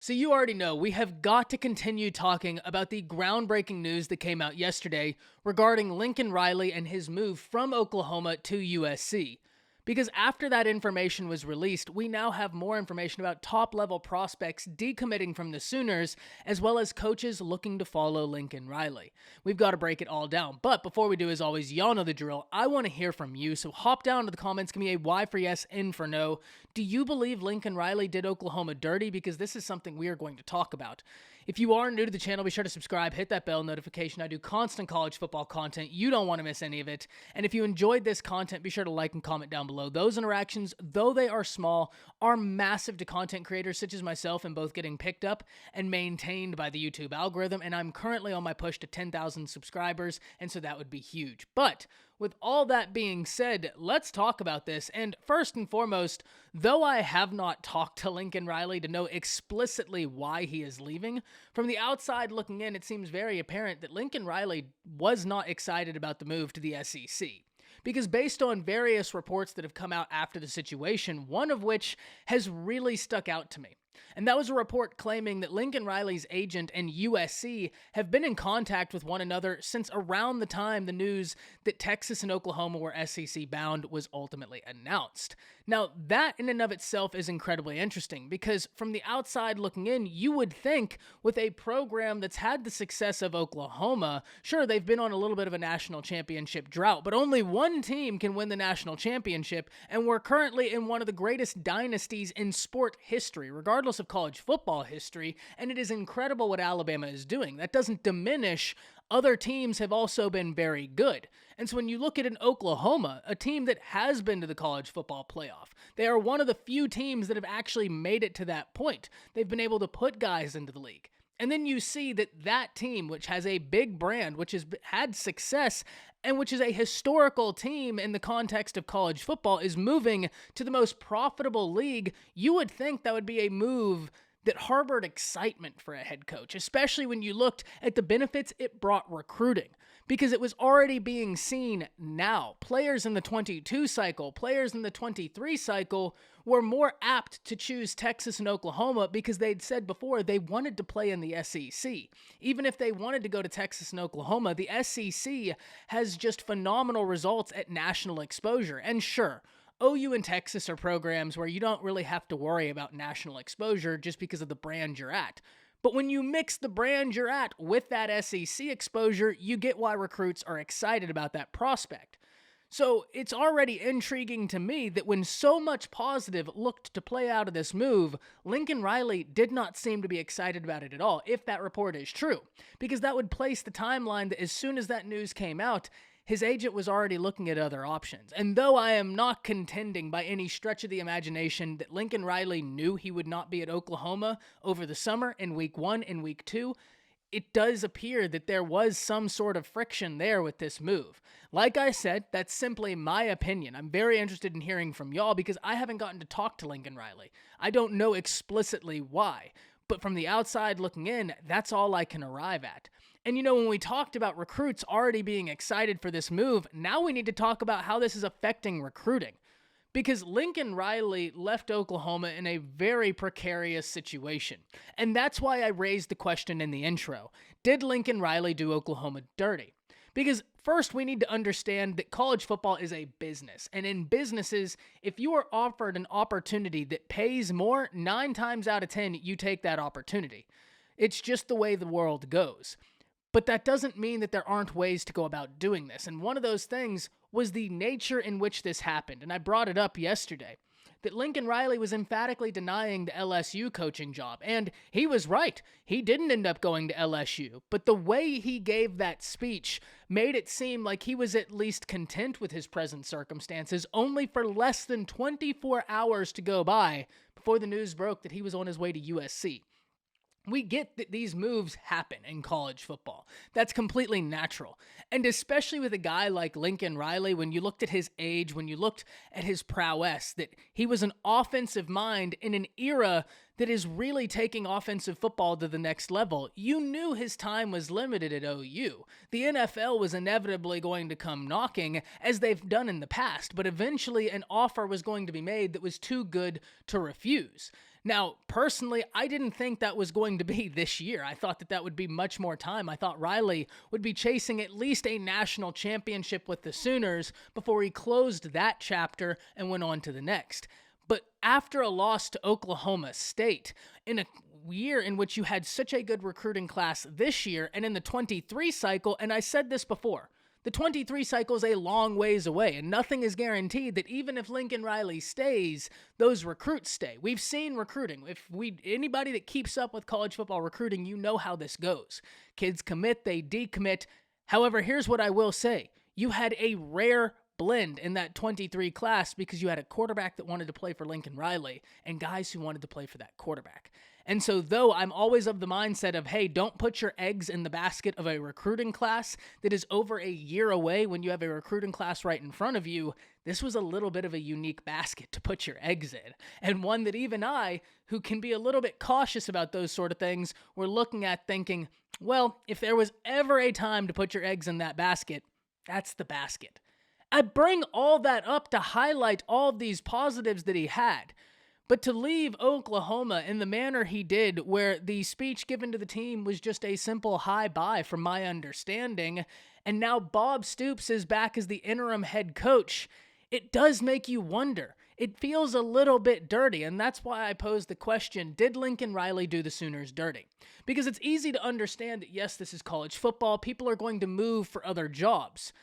So you already know we have got to continue talking about the groundbreaking news that came out yesterday regarding Lincoln Riley and his move from Oklahoma to USC. Because after that information was released, we now have more information about top-level prospects decommitting from the Sooners, as well as coaches looking to follow Lincoln Riley. We've got to break it all down. But before we do, as always, y'all know the drill. I want to hear from you, so hop down to the comments, give me a Y for yes, N for no. Do you believe Lincoln Riley did Oklahoma dirty? Because this is something we are going to talk about. If you are new to the channel, be sure to subscribe, hit that bell notification. I do constant college football content. You don't want to miss any of it. And if you enjoyed this content, be sure to like and comment down below. Those interactions, though they are small, are massive to content creators such as myself in both getting picked up and maintained by the YouTube algorithm. And I'm currently on my push to 10,000 subscribers, and so that would be huge. But with all that being said, let's talk about this. And first and foremost, though I have not talked to Lincoln Riley to know explicitly why he is leaving, from the outside looking in, it seems very apparent that Lincoln Riley was not excited about the move to the SEC. Because based on various reports that have come out after the situation, one of which has really stuck out to me. And that was a report claiming that Lincoln Riley's agent and USC have been in contact with one another since around the time the news that Texas and Oklahoma were SEC bound was ultimately announced. Now, that in and of itself is incredibly interesting because from the outside looking in, you would think with a program that's had the success of Oklahoma, sure, they've been on a little bit of a national championship drought, but only one team can win the national championship, and we're currently in one of the greatest dynasties in sport history, regardless of college football history, and it is incredible what Alabama is doing. That doesn't diminish other teams have also been very good. And so when you look at an Oklahoma, a team that has been to the college football playoff, they are one of the few teams that have actually made it to that point. They've been able to put guys into the league. And then you see that that team, which has a big brand, which has had success, and which is a historical team in the context of college football, is moving to the most profitable league. You would think that would be a move that harbored excitement for a head coach, especially when you looked at the benefits it brought recruiting, because it was already being seen now. Players in the 22 cycle, players in the 23 cycle were more apt to choose Texas and Oklahoma because they'd said before they wanted to play in the SEC. Even if they wanted to go to Texas and Oklahoma, the SEC has just phenomenal results at national exposure. And sure, OU and Texas are programs where you don't really have to worry about national exposure just because of the brand you're at. But when you mix the brand you're at with that SEC exposure, you get why recruits are excited about that prospect. So it's already intriguing to me that when so much positive looked to play out of this move, Lincoln Riley did not seem to be excited about it at all, if that report is true. Because that would place the timeline that as soon as that news came out, his agent was already looking at other options. And though I am not contending by any stretch of the imagination that Lincoln Riley knew he would not be at Oklahoma over the summer in week 1 and week 2, it does appear that there was some sort of friction there with this move. Like I said, that's simply my opinion. I'm very interested in hearing from y'all because I haven't gotten to talk to Lincoln Riley. I don't know explicitly why, but from the outside looking in, that's all I can arrive at. And you know, when we talked about recruits already being excited for this move, now we need to talk about how this is affecting recruiting. Because Lincoln Riley left Oklahoma in a very precarious situation. And that's why I raised the question in the intro. Did Lincoln Riley do Oklahoma dirty? Because first, we need to understand that college football is a business. And in businesses, if you are offered an opportunity that pays more, 9 times out of 10, you take that opportunity. It's just the way the world goes. But that doesn't mean that there aren't ways to go about doing this. And one of those things was the nature in which this happened. And I brought it up yesterday, that Lincoln Riley was emphatically denying the LSU coaching job. And he was right. He didn't end up going to LSU. But the way he gave that speech made it seem like he was at least content with his present circumstances, only for less than 24 hours to go by before the news broke that he was on his way to USC. We get that these moves happen in college football. That's completely natural. And especially with a guy like Lincoln Riley, when you looked at his age, when you looked at his prowess, that he was an offensive mind in an era that is really taking offensive football to the next level, you knew his time was limited at OU. The NFL was inevitably going to come knocking, as they've done in the past, but eventually an offer was going to be made that was too good to refuse. Now, personally, I didn't think that was going to be this year. I thought that that would be much more time. I thought Riley would be chasing at least a national championship with the Sooners before he closed that chapter and went on to the next. But after a loss to Oklahoma State, in a year in which you had such a good recruiting class this year, and in the 23 cycle, and I said this before, the 23 cycle is a long ways away, and nothing is guaranteed that even if Lincoln Riley stays, those recruits stay. We've seen recruiting. Anybody that keeps up with college football recruiting, you know how this goes. Kids commit, they decommit. However, here's what I will say. You had a rare blend in that 23 class because you had a quarterback that wanted to play for Lincoln Riley and guys who wanted to play for that quarterback. And so though I'm always of the mindset of, hey, don't put your eggs in the basket of a recruiting class that is over a year away when you have a recruiting class right in front of you, this was a little bit of a unique basket to put your eggs in. And one that even I, who can be a little bit cautious about those sort of things, were looking at thinking, well, if there was ever a time to put your eggs in that basket, that's the basket. I bring all that up to highlight all of these positives that he had. But to leave Oklahoma in the manner he did, where the speech given to the team was just a simple hi-bye from my understanding, and now Bob Stoops is back as the interim head coach, it does make you wonder. It feels a little bit dirty, and that's why I posed the question, did Lincoln Riley do the Sooners dirty? Because it's easy to understand that, yes, this is college football. People are going to move for other jobs.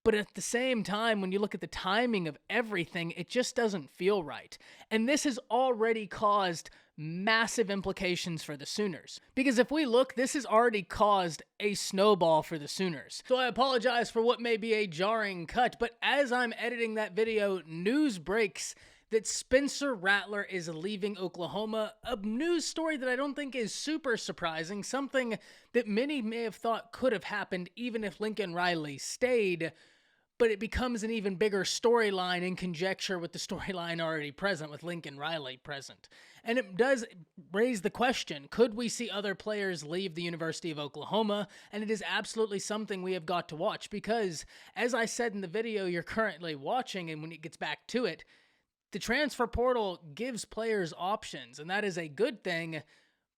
But at the same time, when you look at the timing of everything, it just doesn't feel right. And this has already caused massive implications for the Sooners. Because if we look, this has already caused a snowball for the Sooners. So I apologize for what may be a jarring cut, but as I'm editing that video, news breaks that Spencer Rattler is leaving Oklahoma, a news story that I don't think is super surprising, something that many may have thought could have happened even if Lincoln Riley stayed, but it becomes an even bigger storyline in conjecture with the storyline already present, with Lincoln Riley present. And it does raise the question, could we see other players leave the University of Oklahoma? And it is absolutely something we have got to watch because, as I said in the video you're currently watching, and when it gets back to it, the transfer portal gives players options, and that is a good thing.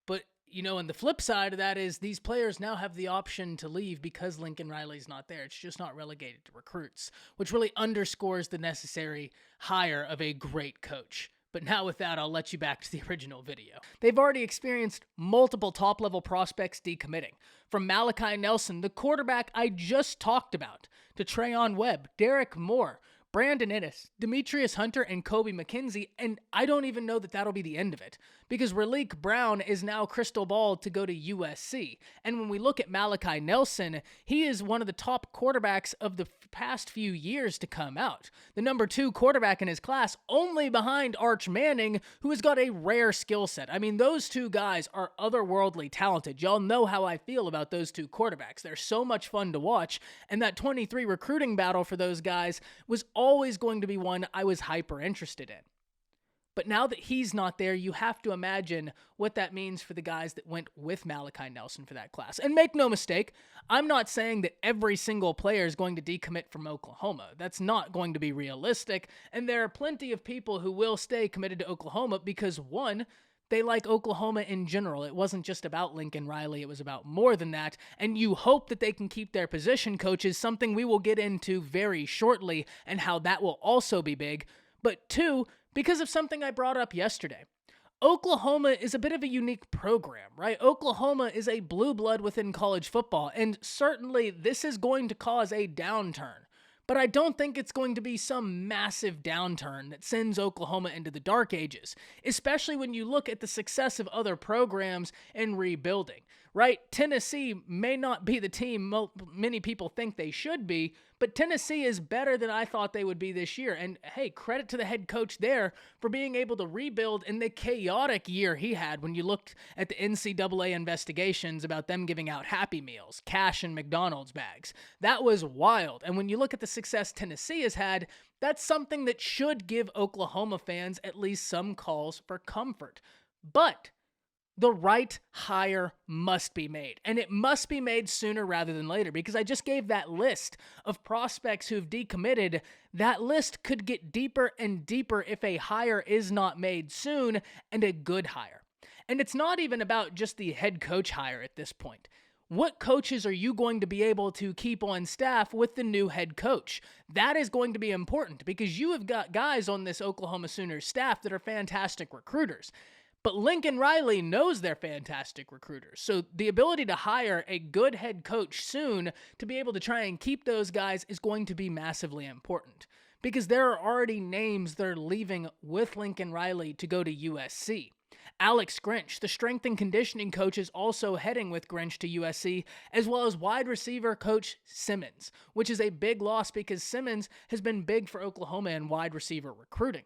But, and the flip side of that is these players now have the option to leave because Lincoln Riley's not there. It's just not relegated to recruits, which really underscores the necessary hire of a great coach. But now with that, I'll let you back to the original video. They've already experienced multiple top-level prospects decommitting. From Malachi Nelson, the quarterback I just talked about, to Trayon Webb, Derek Moore, Brandon Ennis, Demetrius Hunter, and Kobe McKenzie, and I don't even know that that'll be the end of it, because Raleek Brown is now crystal balled to go to USC. And when we look at Malachi Nelson, he is one of the top quarterbacks of the past few years to come out. The number 2 quarterback in his class, only behind Arch Manning, who has got a rare skill set. I mean, those two guys are otherworldly talented. Y'all know how I feel about those two quarterbacks. They're so much fun to watch, and that 23 recruiting battle for those guys was always going to be one I was hyper interested in. But now that he's not there, you have to imagine what that means for the guys that went with Malachi Nelson for that class. And make no mistake, I'm not saying that every single player is going to decommit from Oklahoma. That's not going to be realistic. And there are plenty of people who will stay committed to Oklahoma because, one, they like Oklahoma in general. It wasn't just about Lincoln Riley. It was about more than that. And you hope that they can keep their position coaches, something we will get into very shortly, and how that will also be big. But 2, because of something I brought up yesterday. Oklahoma is a bit of a unique program, right? Oklahoma is a blue blood within college football, and certainly this is going to cause a downturn. But I don't think it's going to be some massive downturn that sends Oklahoma into the dark ages, especially when you look at the success of other programs in rebuilding, right? Tennessee may not be the team many people think they should be, but Tennessee is better than I thought they would be this year. And hey, credit to the head coach there for being able to rebuild in the chaotic year he had when you looked at the NCAA investigations about them giving out Happy Meals, cash in McDonald's bags. That was wild. And when you look at the success Tennessee has had, that's something that should give Oklahoma fans at least some cause for comfort. But the right hire must be made. And it must be made sooner rather than later, because I just gave that list of prospects who've decommitted. That list could get deeper and deeper if a hire is not made soon, and a good hire. And it's not even about just the head coach hire at this point. What coaches are you going to be able to keep on staff with the new head coach? That is going to be important, because you have got guys on this Oklahoma Sooners staff that are fantastic recruiters. But Lincoln Riley knows they're fantastic recruiters. So the ability to hire a good head coach soon to be able to try and keep those guys is going to be massively important, because there are already names that are leaving with Lincoln Riley to go to USC. Alex Grinch, the strength and conditioning coach, is also heading with Grinch to USC, as well as wide receiver coach Simmons, which is a big loss because Simmons has been big for Oklahoma in wide receiver recruiting.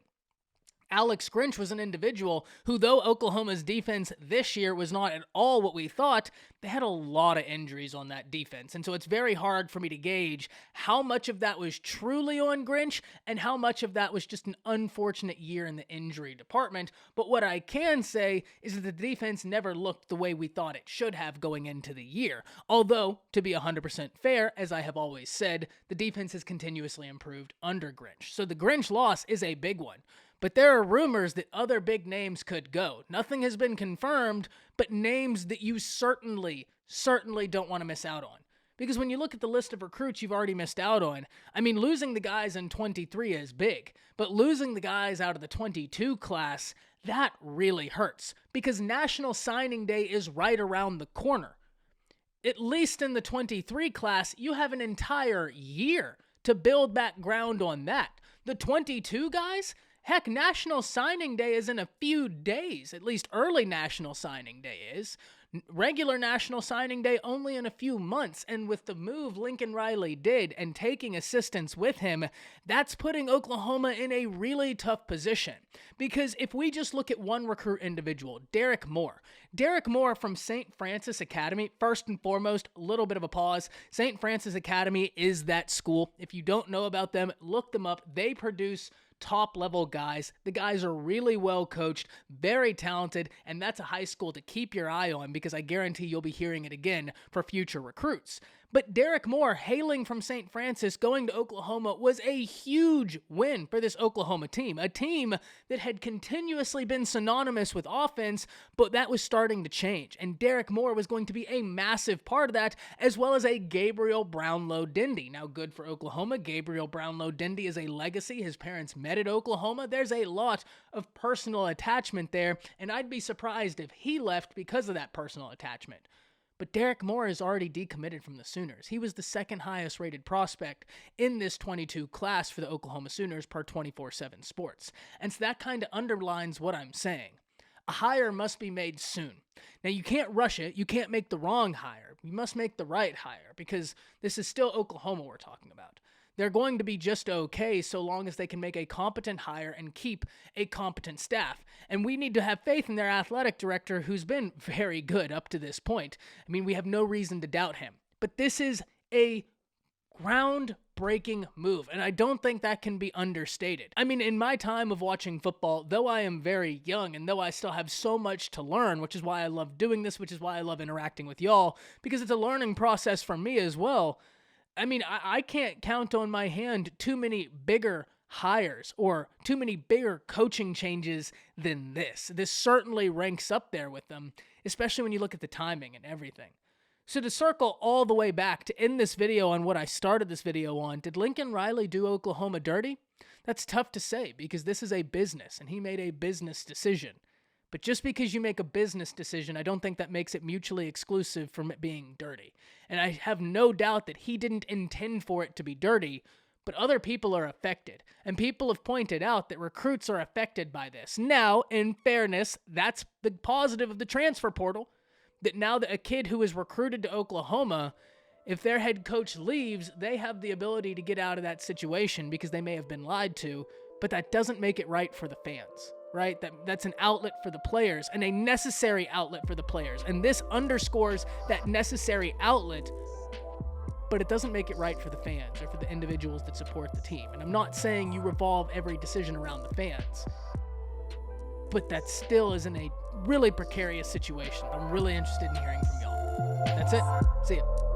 Alex Grinch was an individual who, though Oklahoma's defense this year was not at all what we thought, they had a lot of injuries on that defense. And so it's very hard for me to gauge how much of that was truly on Grinch and how much of that was just an unfortunate year in the injury department. But what I can say is that the defense never looked the way we thought it should have going into the year. Although, to be 100% fair, as I have always said, the defense has continuously improved under Grinch. So the Grinch loss is a big one. But there are rumors that other big names could go. Nothing has been confirmed, but names that you certainly don't want to miss out on. Because when you look at the list of recruits you've already missed out on, I mean, losing the guys in 23 is big, but losing the guys out of the 22 class, that really hurts. Because National Signing Day is right around the corner. At least in the 23 class, you have an entire year to build back ground on that. The 22 guys? Heck, National Signing Day is in a few days, at least early National Signing Day is. Regular National Signing Day only in a few months, and with the move Lincoln Riley did and taking assistance with him, that's putting Oklahoma in a really tough position. Because if we just look at one recruit individual, Derek Moore from St. Francis Academy, first and foremost, a little bit of a pause. St. Francis Academy is that school. If you don't know about them, look them up. They produce top-level guys. The guys are really well coached, very talented, and that's a high school to keep your eye on, because I guarantee you'll be hearing it again for future recruits. But Derek Moore, hailing from St. Francis, going to Oklahoma, was a huge win for this Oklahoma team, a team that had continuously been synonymous with offense, but that was starting to change, and Derek Moore was going to be a massive part of that, as well as a Gabriel Brownlow-Dindy. Now, good for Oklahoma. Gabriel Brownlow-Dindy is a legacy. His parents met at Oklahoma. There's a lot of personal attachment there, and I'd be surprised if he left because of that personal attachment. But Derek Moore is already decommitted from the Sooners. He was the second highest rated prospect in this 22 class for the Oklahoma Sooners per 24/7 Sports. And so that kind of underlines what I'm saying. A hire must be made soon. Now, you can't rush it. You can't make the wrong hire. You must make the right hire, because this is still Oklahoma we're talking about. They're going to be just okay so long as they can make a competent hire and keep a competent staff. And we need to have faith in their athletic director, who's been very good up to this point. I mean, we have no reason to doubt him. But this is a groundbreaking move, and I don't think that can be understated. I mean, in my time of watching football, though I am very young and though I still have so much to learn, which is why I love doing this, which is why I love interacting with y'all, because it's a learning process for me as well. I mean, I can't count on my hand too many bigger hires or too many bigger coaching changes than this. This certainly ranks up there with them, especially when you look at the timing and everything. So to circle all the way back to end this video on what I started this video on, did Lincoln Riley do Oklahoma dirty? That's tough to say, because this is a business and he made a business decision. But just because you make a business decision, I don't think that makes it mutually exclusive from it being dirty. And I have no doubt that he didn't intend for it to be dirty, but other people are affected. And people have pointed out that recruits are affected by this. Now, in fairness, that's the positive of the transfer portal, that now that a kid who is recruited to Oklahoma, if their head coach leaves, they have the ability to get out of that situation because they may have been lied to, but that doesn't make it right for the fans. Right? That's an outlet for the players, and a necessary outlet for the players. And this underscores that necessary outlet, but it doesn't make it right for the fans or for the individuals that support the team. And I'm not saying you revolve every decision around the fans, but that still is in a really precarious situation. I'm really interested in hearing from y'all. That's it. See ya.